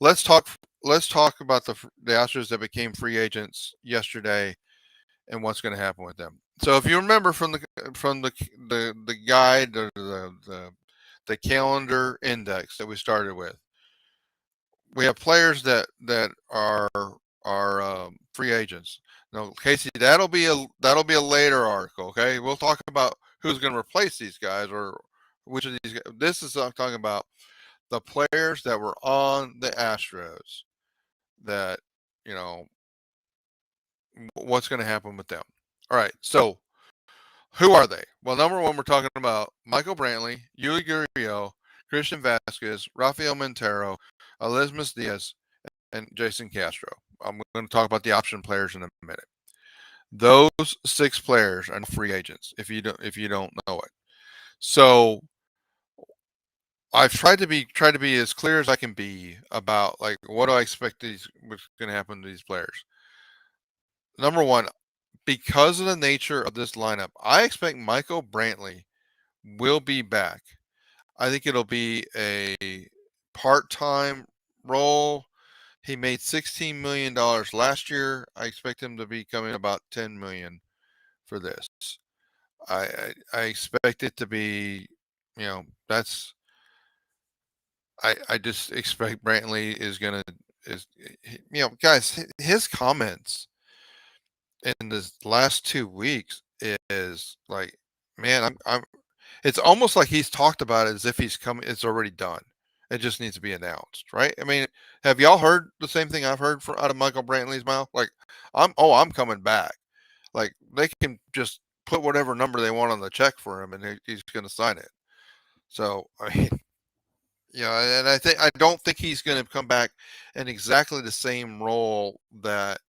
let's talk. Let's talk about the Astros that became free agents yesterday and what's going to happen with them. So if you remember from the guide or the calendar index that we started with, we have players that are free agents. Now, Casey, that'll be a later article. Okay, we'll talk about who's going to replace these guys or which of these. This is I'm talking about the players that were on the Astros. That you know what's going to happen with them. All right, so who are they? Well, number one, we're talking about Michael Brantley, Yuli Gurriel, Christian Vasquez, Rafael Montero, Elizabeth Diaz, and Jason Castro. I'm going to talk about the option players in a minute. Those six players are free agents. If you don't know it, so I've tried to be as clear as I can be about like what do I expect what's going to happen to these players. Number one, because of the nature of this lineup, I expect Michael Brantley will be back. I think it'll be a part-time role. He made $16 million last year. I expect him to be coming about 10 million for this. I expect it to be, that's I just expect Brantley is gonna is guys, his comments in the last 2 weeks is like, man, I'm it's almost like he's talked about it as if he's coming. It's already done. It just needs to be announced, right? I mean, have y'all heard the same thing I've heard out of Michael Brantley's mouth? Like, I'm coming back. Like they can just put whatever number they want on the check for him, and he's going to sign it. So I mean, and I don't think he's going to come back in exactly the same role that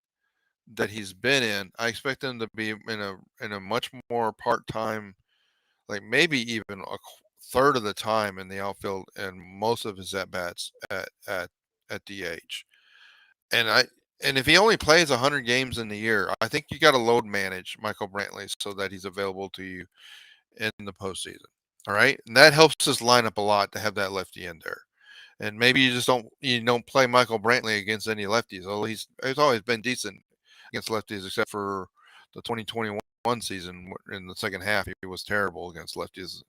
he's been in. I expect him to be in a much more part time, like maybe even a third of the time in the outfield and most of his at bats at DH. And if he only plays 100 games in the year, I think you got to load manage Michael Brantley so that he's available to you in the postseason. All right, and that helps his lineup a lot to have that lefty in there. And maybe you don't play Michael Brantley against any lefties. Although he's always been decent against lefties, except for the 2021 season. In the second half, he was terrible against lefties.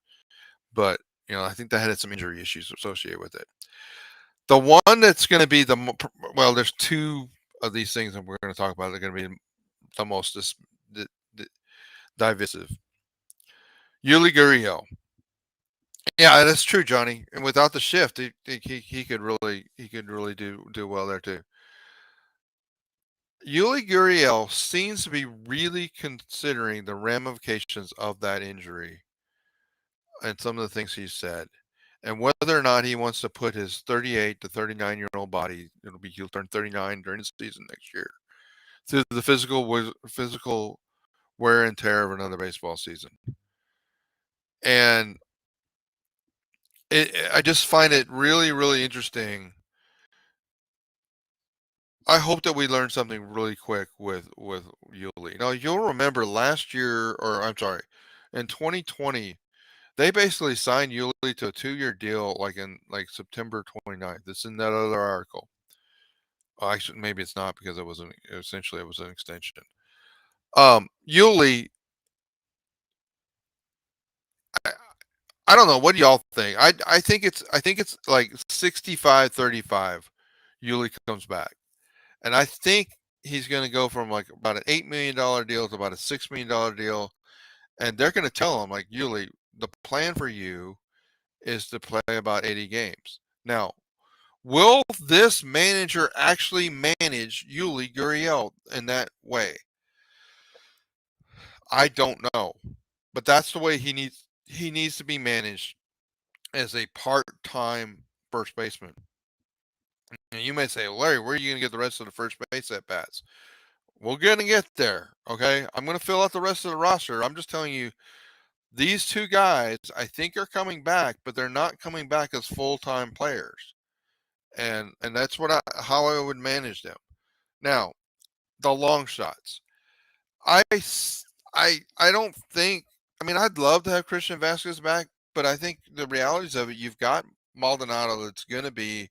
But I think that had some injury issues associated with it. The one that's going to be there's two of these things that we're going to talk about that are going to be the most divisive. Yuli Gurriel. Yeah, that's true, Johnny. And without the shift, he could really do well there too. Yuli Gurriel seems to be really considering the ramifications of that injury and some of the things he said, and whether or not he wants to put his 38 to 39-year-old body, he'll turn 39 during the season next year, through the physical wear and tear of another baseball season. And I just find it really, really interesting. I hope that we learn something really quick with Yuli. Now, you'll remember last year, or I'm sorry, in 2020, they basically signed Yuli to a 2-year deal, like in September 29th. It's in that other article. Actually, maybe it's not because it was an extension. Yuli, I, I don't know. What do y'all think? I think it's like 65-35. Yuli comes back, and I think he's going to go from like about an $8 million deal to about a $6 million deal, and they're going to tell him like, Yuli, the plan for you is to play about 80 games. Now, will this manager actually manage Yuli Gurriel in that way? I don't know, but that's the way he needs to be managed as a part-time first baseman. And you may say, well, Larry, where are you going to get the rest of the first base at bats? We're going to get there, okay? I'm going to fill out the rest of the roster. I'm just telling you, these two guys, I think, are coming back, but they're not coming back as full-time players. And that's how I would manage them. Now, the long shots. I don't think. I mean, I'd love to have Christian Vasquez back, but I think the realities of it, you've got Maldonado that's going to be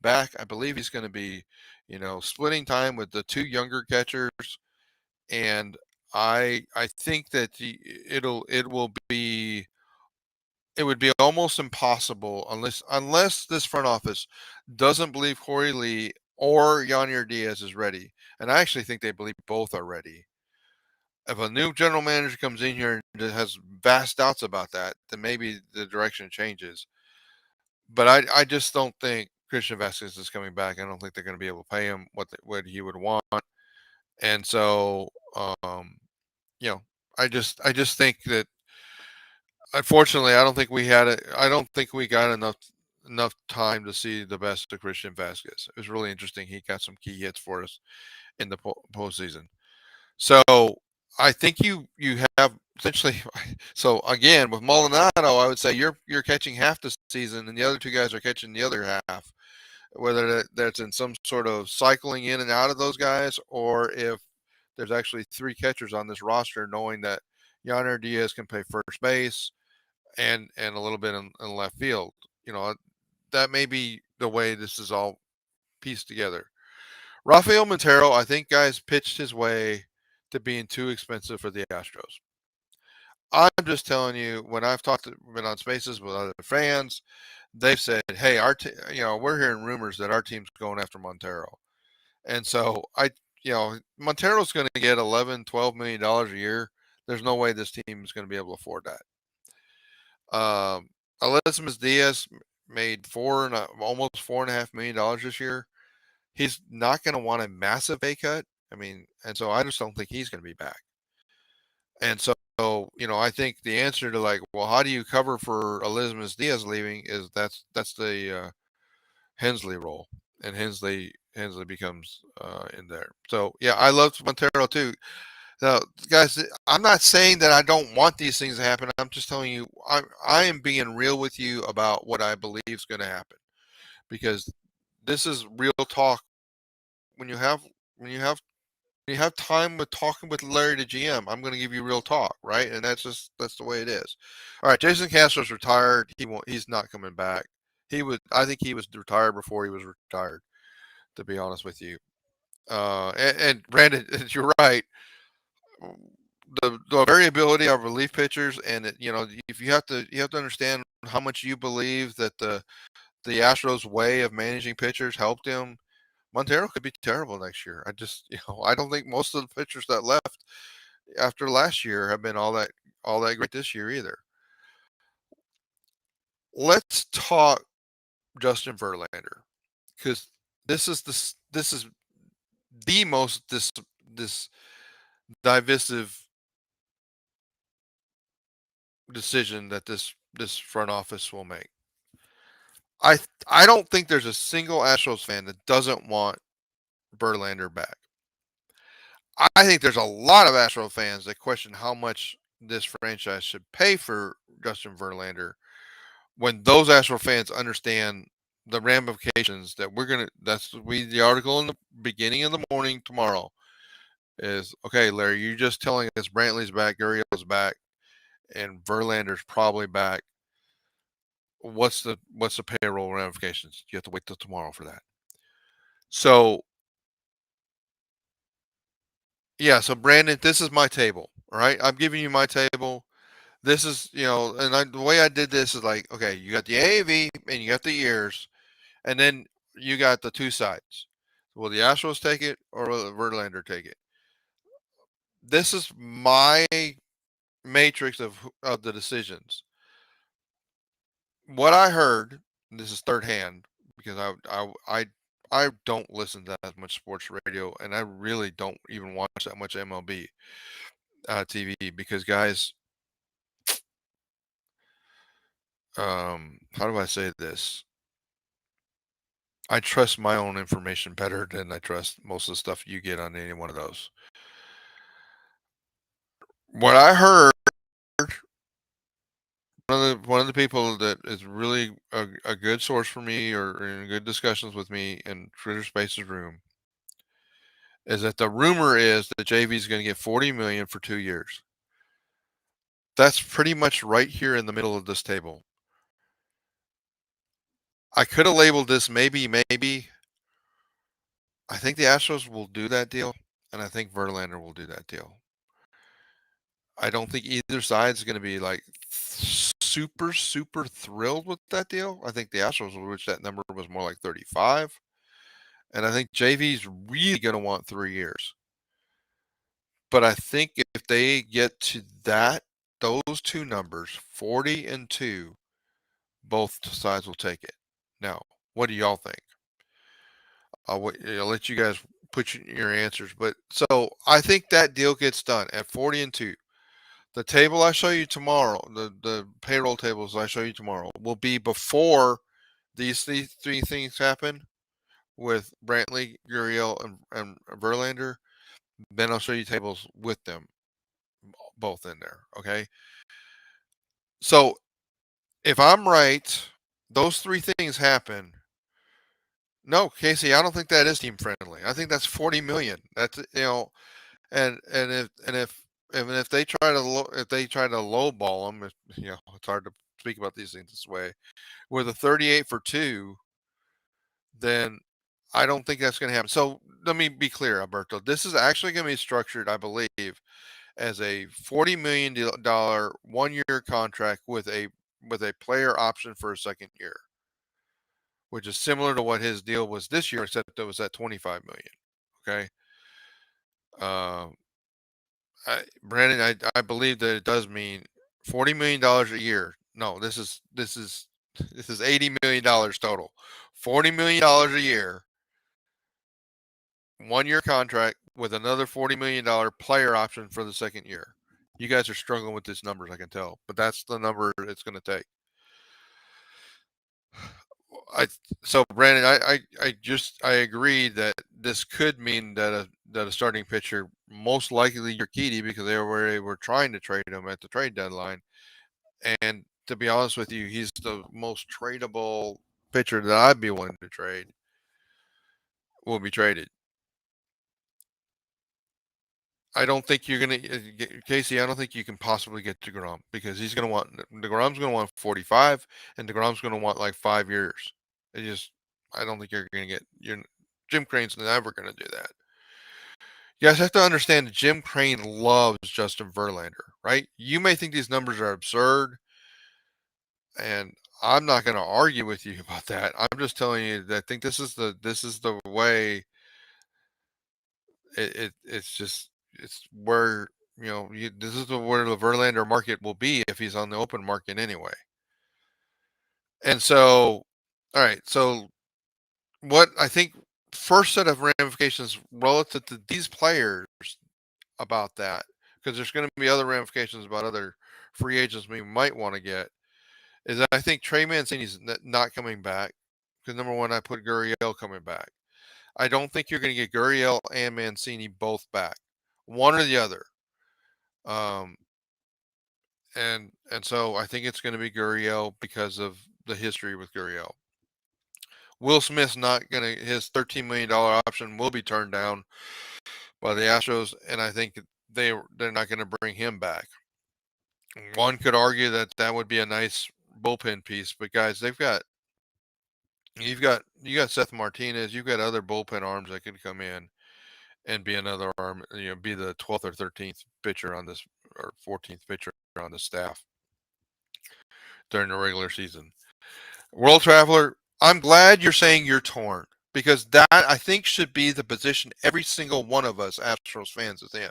back. I believe he's going to be, splitting time with the two younger catchers, and I think that it would be almost impossible unless this front office doesn't believe Corey Lee or Yanier Diaz is ready, and I actually think they believe both are ready. If a new general manager comes in here and has vast doubts about that, then maybe the direction changes. But I just don't think Christian Vasquez is coming back. I don't think they're going to be able to pay him what he would want, and so you know, I just think that unfortunately I don't think we got enough time to see the best of Christian Vasquez. It was really interesting. He got some key hits for us in the postseason. So I think you have essentially. So again, with Maldonado, I would say you're catching half the season, and the other two guys are catching the other half. Whether that's in some sort of cycling in and out of those guys, or if there's actually three catchers on this roster, knowing that Yonder Diaz can play first base and a little bit in left field. That may be the way this is all pieced together. Rafael Montero, I think, guys, pitched his way to being too expensive for the Astros. I'm just telling you, when been on spaces with other fans, they've said, "Hey, we're hearing rumors that our team's going after Montero," and so Montero's going to get 11, $12 million a year. There's no way this team is going to be able to afford that. Elizabeth Diaz made almost $4.5 million this year. He's not going to want a massive pay cut. I mean, and so I just don't think he's going to be back. And so, I think the answer to well, how do you cover for Elizabeth Diaz leaving is that's the Hensley role, and Hensley becomes in there. So yeah, I love Montero too. Now, guys, I'm not saying that I don't want these things to happen. I'm just telling you, I am being real with you about what I believe is going to happen, because this is real talk. When you have when you have when you have time with talking with Larry the GM, I'm going to give you real talk, right? And that's the way it is. All right, Jason Castro's retired. He's not coming back. I think he was retired before he was retired, to be honest with you. And Brandon, you're right. The variability of relief pitchers, and if you have to understand how much you believe that the Astros way of managing pitchers helped him. Montero could be terrible next year. I don't think most of the pitchers that left after last year have been all that great this year either. Let's talk Justin Verlander, because this is the most this divisive decision that this front office will make. I I don't think there's a single Astros fan that doesn't want Verlander back. I think there's a lot of Astro fans that question how much this franchise should pay for Justin Verlander, when those Astro fans understand the ramifications that that's the article in the beginning of the morning tomorrow is, okay, Larry, you're just telling us Brantley's back, Gurriel's back, and Verlander's probably back. What's the payroll ramifications? You have to wait till tomorrow for that. So yeah, so Brandon, this is my table. All right, I'm giving you my table. This is, the way I did this is like, okay, you got the AAV and you got the years, and then you got the two sides. Will the Astros take it, or will Verlander take it? This is my matrix of the decisions. What I heard, and this is third hand, because I don't listen to that much sports radio, and I really don't even watch that much MLB TV, because guys, how do I say this? I trust my own information better than I trust most of the stuff you get on any one of those. What I heard, one of the people that is really a good source for me, or in good discussions with me in Twitter Spaces room, is that the rumor is that JV is going to get $40 million for 2 years. That's pretty much right here in the middle of this table. I could have labeled this maybe. I think the Astros will do that deal, and I think Verlander will do that deal. I don't think either side is going to be like super thrilled with that deal. I think the Astros will wish that number was more like 35, and I think JV's really going to want 3 years. But I think if they get to those two numbers, 40 and 2, both sides will take it. Now, what do y'all think? I'll let you guys put your answers. But so I think that deal gets done at 40 and 2. The table I show you tomorrow, the payroll tables I show you tomorrow, will be before these three things happen with Brantley, Gurriel, and Verlander. Then I'll show you tables with them both in there. Okay. So if I'm right, those three things happen. No, Casey, I don't think that is team friendly. I think that's 40 million. That's and if they try to lowball them, it's hard to speak about these things this way. With a 38 for 2, then I don't think that's going to happen. So let me be clear, Alberto. This is actually going to be structured, I believe, as a $40 million 1-year contract with a player option for a second year, which is similar to what his deal was this year, except it was at 25 million. Okay. Uh, Brandon, I believe that it does mean $40 million a year. No, this is $80 million total. $40 million a year, 1-year contract with another $40 million player option for the second year. You guys are struggling with these numbers, I can tell, but that's the number it's going to take. So Brandon, I agree that this could mean that a starting pitcher, most likely Urquidy, because they were trying to trade him at the trade deadline, and to be honest with you, he's the most tradable pitcher that I'd be willing to trade. Will be traded. I don't think you're gonna Casey. I don't think you can possibly get DeGrom because he's gonna want DeGrom's gonna want 45, and DeGrom's gonna want like 5 years. I don't think you're gonna get Jim Crane's never gonna do that. You guys have to understand that Jim Crane loves Justin Verlander, right? You may think these numbers are absurd, and I'm not going to argue with you about that. I'm just telling you that I think this is the way. It's where this is where the Verlander market will be if he's on the open market anyway. And so, all right. So what I think first set of ramifications relative to these players about that, because there's going to be other ramifications about other free agents we might want to get, is that I think Trey Mancini's not coming back. Because number one, I put Gurriel coming back. I don't think you're going to get Gurriel and Mancini both back, one or the other. And so I think it's going to be Gurriel because of the history with Gurriel. Will Smith's not going to, his $13 million option will be turned down by the Astros, and I think they're not going to bring him back. One could argue that that would be a nice bullpen piece, but guys, you got Seth Martinez, you've got other bullpen arms that could come in and be another arm, be the 12th or 13th pitcher on this or 14th pitcher on the staff during the regular season. World Traveler, I'm glad you're saying you're torn because that I think should be the position every single one of us Astros fans is in.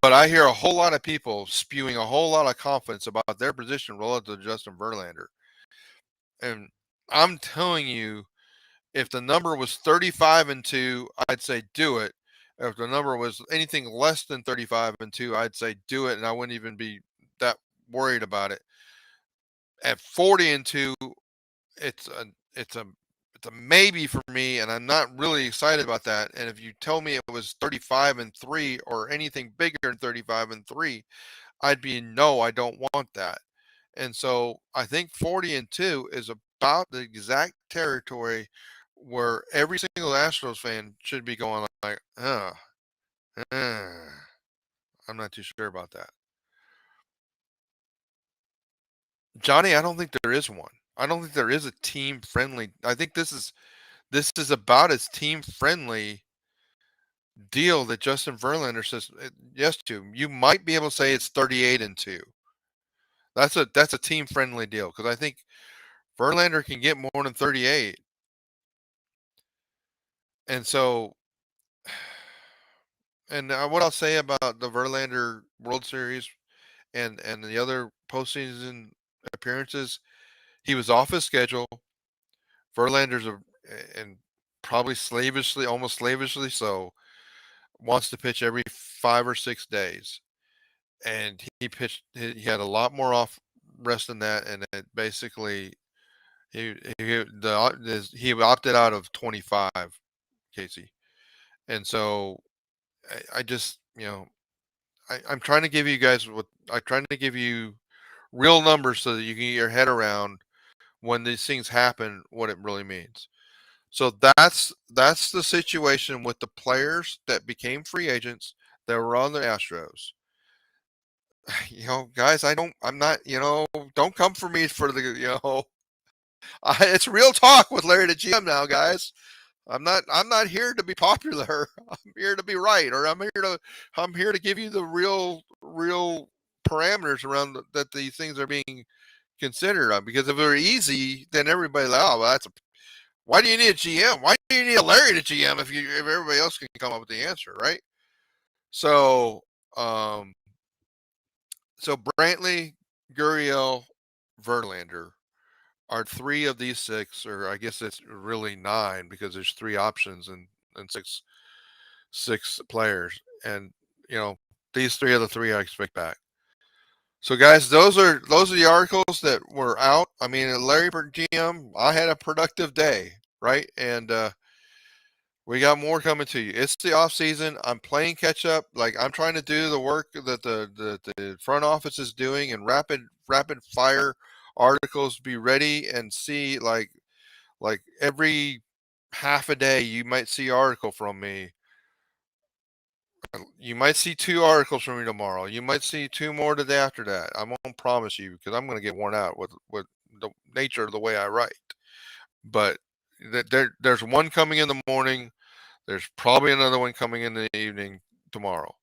But I hear a whole lot of people spewing a whole lot of confidence about their position relative to Justin Verlander. And I'm telling you, if the number was 35 and 2, I'd say do it. If the number was anything less than 35 and 2, I'd say do it, and I wouldn't even be that worried about it. At 40 and 2, it's a it's a it's a maybe for me, and I'm not really excited about that. And if you tell me it was 35 and 3 or anything bigger than 35 and 3, I'd be no, I don't want that. And so I think 40 and 2 is about the exact territory where every single Astros fan should be going like, I'm not too sure about that. Johnny, I don't think there is one. I don't think there is a team friendly. I think this is about as team friendly deal that Justin Verlander says yes to. You might be able to say it's 38-2. That's a team friendly deal because I think Verlander can get more than 38, and so and what I'll say about the Verlander World Series and the other postseason appearances, he was off his schedule. Verlander's and probably slavishly, almost slavishly so, wants to pitch every 5 or 6 days, and he pitched. He had a lot more off rest than that, and it basically he opted out of 25, Casey, and so I just I'm trying to give you guys what I'm trying to give you real numbers so that you can get your head around when these things happen what it really means. So that's the situation with the players that became free agents that were on the Astros. Guys, I'm not, don't come for me for the, it's real talk with Larry the GM now, guys. I'm not here to be popular. I'm here to be right, or I'm here to give you the real parameters around that these things are being considered on. Because if it were easy, then everybody like, oh, well, why do you need a GM? Why do you need a Larry to GM if everybody else can come up with the answer, right? So, um, so Brantley, Gurriel, Verlander are three of these six, or I guess it's really nine because there's three options and six players, and these three are the three I expect back. So, guys, those are the articles that were out. I mean, Larry GM, I had a productive day, right? And we got more coming to you. It's the off season. I'm playing catch up. Like I'm trying to do the work that the front office is doing, and rapid fire articles. Be ready and see like every half a day you might see article from me. You might see two articles from me tomorrow. You might see two more the day after that. I won't promise you because I'm going to get worn out with the nature of the way I write. But there's one coming in the morning. There's probably another one coming in the evening tomorrow.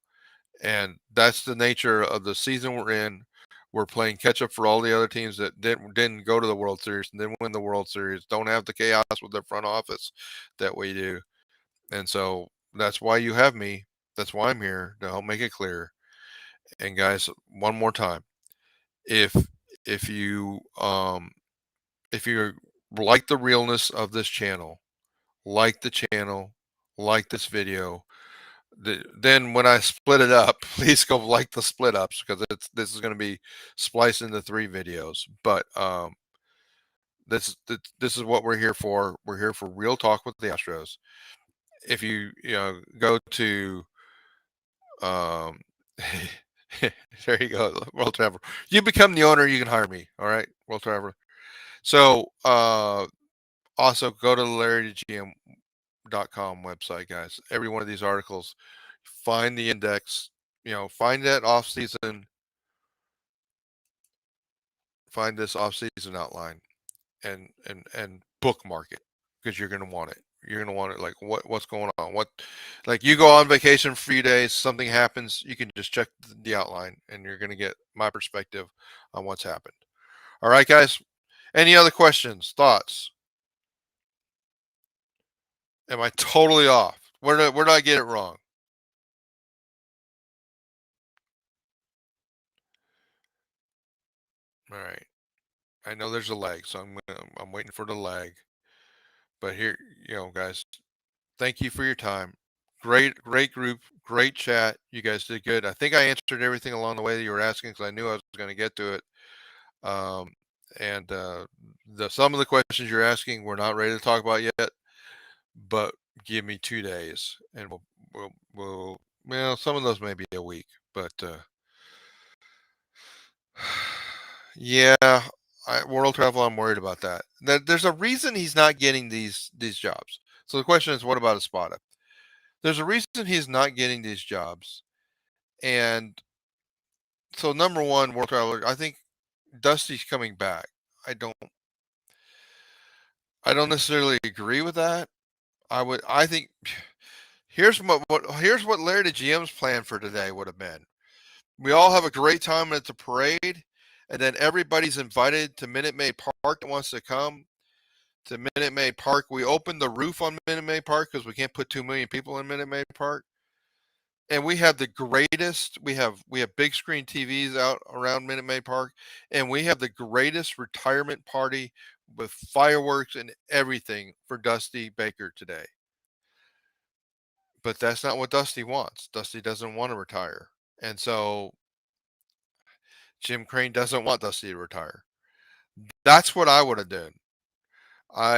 And that's the nature of the season we're in. We're playing catch up for all the other teams that didn't go to the World Series and didn't win the World Series, don't have the chaos with their front office that we do. And so that's why you have me. That's why I'm here to help make it clear. And guys, one more time. If if you if you like the realness of this channel, like the channel, like this video, then when I split it up, please go like the split ups because this is going to be spliced into 3 videos. But this is what we're here for. We're here for real talk with the Astros. If you go to um, there you go, World Traveler. You become the owner, you can hire me. All right, World Traveler. So also go to the LarryTheGM.com website, guys. Every one of these articles, find the index, find that off season, find this off season outline, and bookmark it because you're gonna want it. You're gonna want it. Like what's going on? Like you go on vacation for a few days, something happens, you can just check the outline, and you're gonna get my perspective on what's happened. All right, guys. Any other questions, thoughts? Am I totally off? Where did I get it wrong? All right. I know there's a lag, so I'm waiting for the lag. But here, guys, thank you for your time. Great group, great chat. You guys did good. I think I answered everything along the way that you were asking because I knew I was going to get to it. And some of the questions you're asking, we're not ready to talk about yet. But give me 2 days, and we'll well, some of those may be a week, but yeah, world travel. I'm worried about that. There's a reason he's not getting these jobs. So the question is, what about Espada? There's a reason he's not getting these jobs, and so number one, world traveler. I think Dusty's coming back. I don't. I don't necessarily agree with that. I think here's what Larry the GM's plan for today would have been. We all have a great time at the parade, and then everybody's invited to Minute Maid Park that wants to come to Minute Maid Park. We opened the roof on Minute Maid Park because we can't put 2 million people in Minute Maid Park. And we have the greatest. We have big screen TVs out around Minute Maid Park, and we have the greatest retirement party with fireworks and everything for Dusty Baker today. But that's not what Dusty wants. Dusty doesn't want to retire, and so Jim Crane doesn't want Dusty to retire. That's what I would have done. I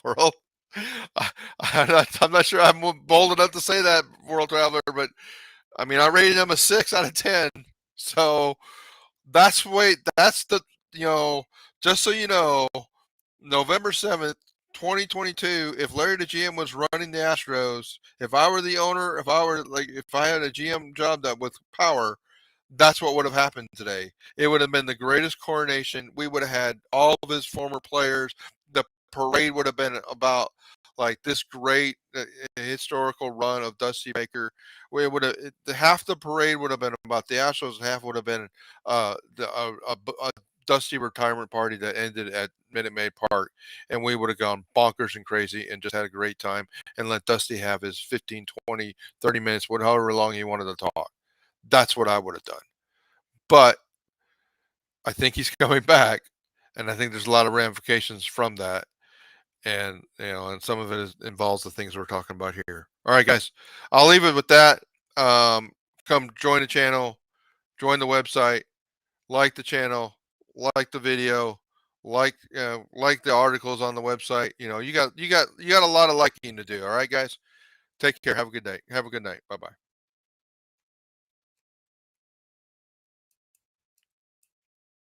world. I'm not sure I'm bold enough to say that, World Traveler, but I mean I rated him a 6 out of 10. So that's the just so you know, November 7th, 2022. If Larry the GM was running the Astros, if I were the owner, if I had a GM job that with power, that's what would have happened today. It would have been the greatest coronation. We would have had all of his former players. The parade would have been about like this great historical run of Dusty Baker. We would have half the parade would have been about the Astros, and half would have been a Dusty retirement party that ended at Minute Maid Park, and we would have gone bonkers and crazy and just had a great time and let Dusty have his 15, 20, 30 minutes, however long he wanted to talk. That's what I would have done. But I think he's coming back, and I think there's a lot of ramifications from that. And and some of it involves the things we're talking about here. All right, guys, I'll leave it with that. Come join the channel, join the website, like the channel, like the video, like the articles on the website. You got a lot of liking to do. All right, guys, take care. Have a good day. Have a good night. Bye bye.